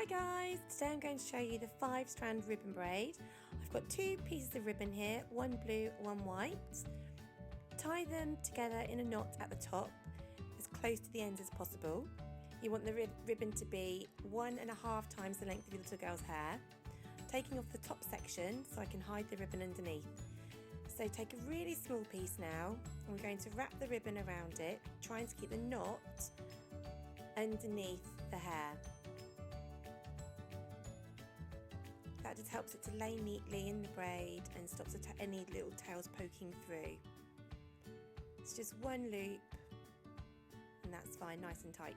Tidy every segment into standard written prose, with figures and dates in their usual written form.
Hi guys, today I'm going to show you the 5-strand ribbon braid. I've got 2 pieces of ribbon here, one blue, one white. Tie them together in a knot at the top, as close to the ends as possible. You want the ribbon to be 1.5 times the length of your little girl's hair. Taking off the top section so I can hide the ribbon underneath. So take a really small piece now, and we're going to wrap the ribbon around it, trying to keep the knot underneath the hair. That just helps it to lay neatly in the braid and stops any little tails poking through. It's just one loop and that's fine, nice and tight.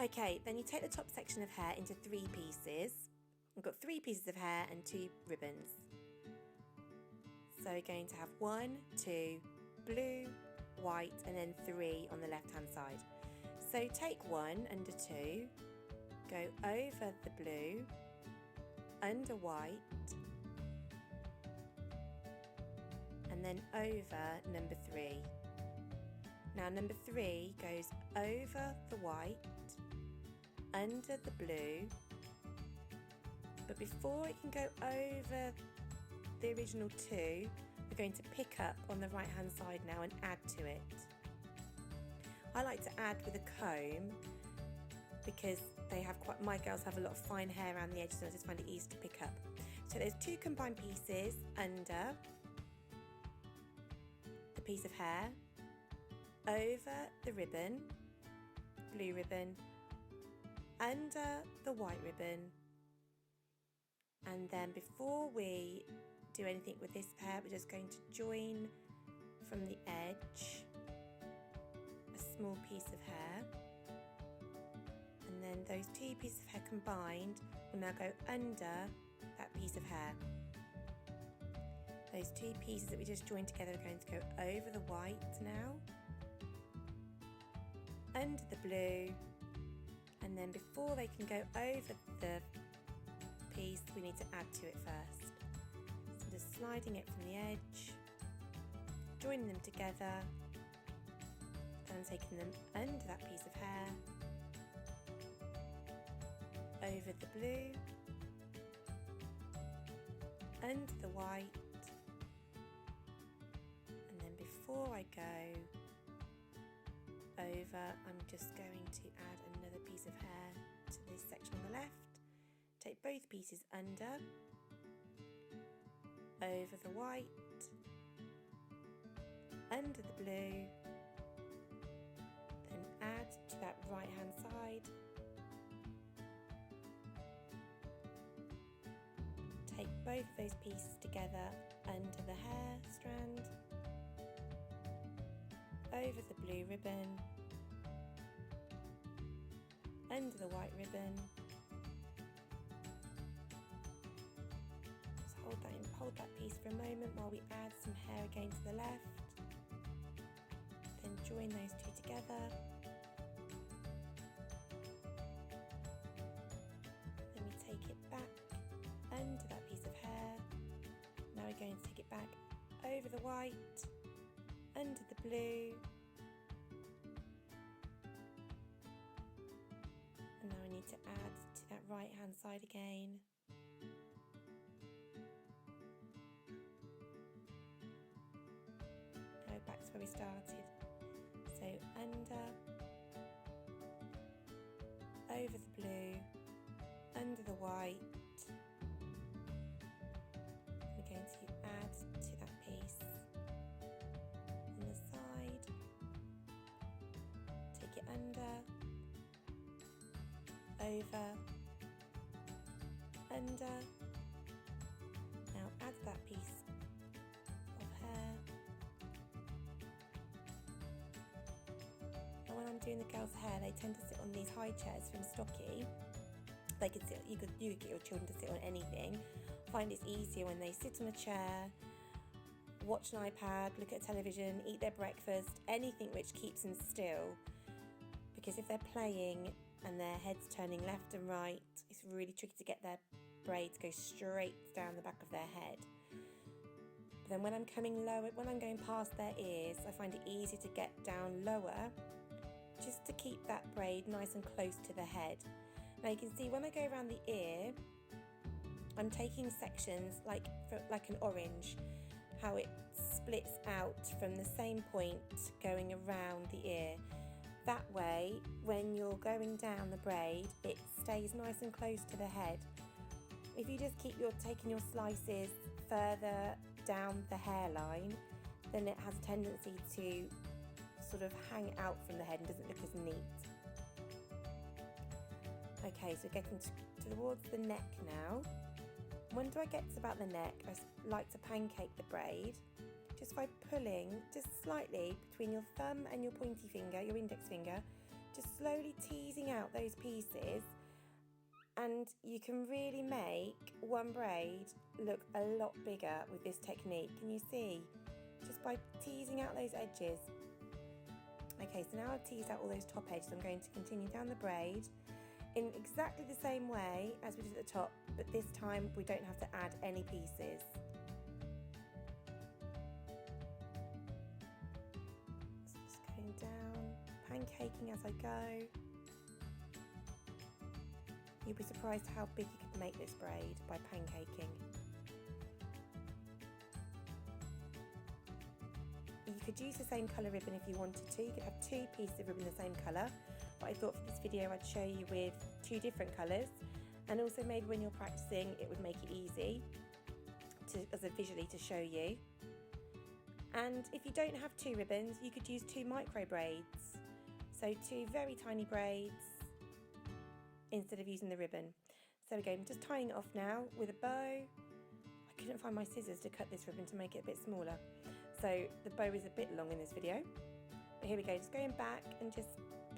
Okay, then you take the top section of hair into 3 pieces. I've got 3 pieces of hair and 2 ribbons. So you're going to have 1, 2, blue, white, and then 3 on the left hand side. So take 1 under 2, go over the blue, under white, and then over number 3. Now number 3 goes over the white, under the blue, but before it can go over the original 2, we're going to pick up on the right hand side now and add to it. I like to add with a comb because my girls have a lot of fine hair around the edges, so I just find it easy to pick up. So there's 2 combined pieces under the piece of hair, over the ribbon, blue ribbon, under the white ribbon, and then before we do anything with this hair, we're just going to join from the edge a small piece of hair. And then those 2 pieces of hair combined will now go under that piece of hair. Those 2 pieces that we just joined together are going to go over the white now, under the blue, and then before they can go over the piece, we need to add to it first. So just sliding it from the edge, joining them together, and taking them under that piece of hair, over the blue, under the white, and then before I go over, I'm just going to add another piece of hair to this section on the left. Take both pieces under, over the white, under the blue, then add to that right hand side. Take both of those pieces together under the hair strand, over the blue ribbon, under the white ribbon. Just hold that piece for a moment while we add some hair again to the left. Then join those 2 together. Then we take it back under that piece of hair. Now we're going to take it back over the white, under the blue, and now I need to add to that right hand side again. Now back to where we started. So under, over the blue, under the white. We're going to add to that piece on the side. Take it under, over, under. Now add that piece of hair. Now when I'm doing the girls' hair, they tend to sit on these high chairs from Stocky. They could sit. You could get your children to sit on anything. I find it's easier when they sit on a chair, watch an iPad, look at television, eat their breakfast, anything which keeps them still. Because if they're playing and their head's turning left and right, it's really tricky to get their braid to go straight down the back of their head. But then when I'm going past their ears, I find it easy to get down lower, just to keep that braid nice and close to the head. Now you can see when I go around the ear, I'm taking sections like an orange, how it splits out from the same point going around the ear. That way, when you're going down the braid, it stays nice and close to the head. If you just keep taking your slices further down the hairline, then it has a tendency to sort of hang out from the head and doesn't look as neat. Okay, so getting towards the neck now. When do I get to about the neck, I like to pancake the braid just by pulling just slightly between your thumb and your pointy finger, your index finger, just slowly teasing out those pieces, and you can really make one braid look a lot bigger with this technique. Can you see? Just by teasing out those edges. Okay, so now I've teased out all those top edges, I'm going to continue down the braid in exactly the same way as we did at the top, but this time we don't have to add any pieces. So just going down, pancaking as I go. You'll be surprised how big you can make this braid by pancaking. You could use the same colour ribbon if you wanted to. You could have two pieces of ribbon the same colour, but I thought for this video I'd show you with two different colours, and also maybe when you're practicing it would make it easy visually to show you. And if you don't have two ribbons, you could use two micro braids, so two very tiny braids instead of using the ribbon. So again, I'm just tying it off now with a bow. I couldn't find my scissors to cut this ribbon to make it a bit smaller, so the bow is a bit long in this video. But here we go, just going back and just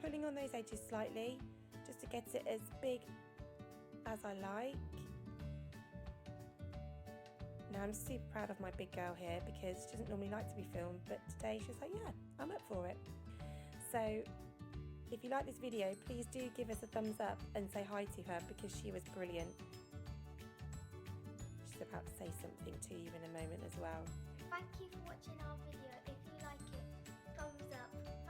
pulling on those edges slightly, just to get it as big as I like. Now I'm super proud of my big girl here because she doesn't normally like to be filmed, but today she's like, yeah, I'm up for it. So if you like this video, please do give us a thumbs up and say hi to her because she was brilliant. She's about to say something to you in a moment as well. Thank you for watching our video. If you like it, thumbs up.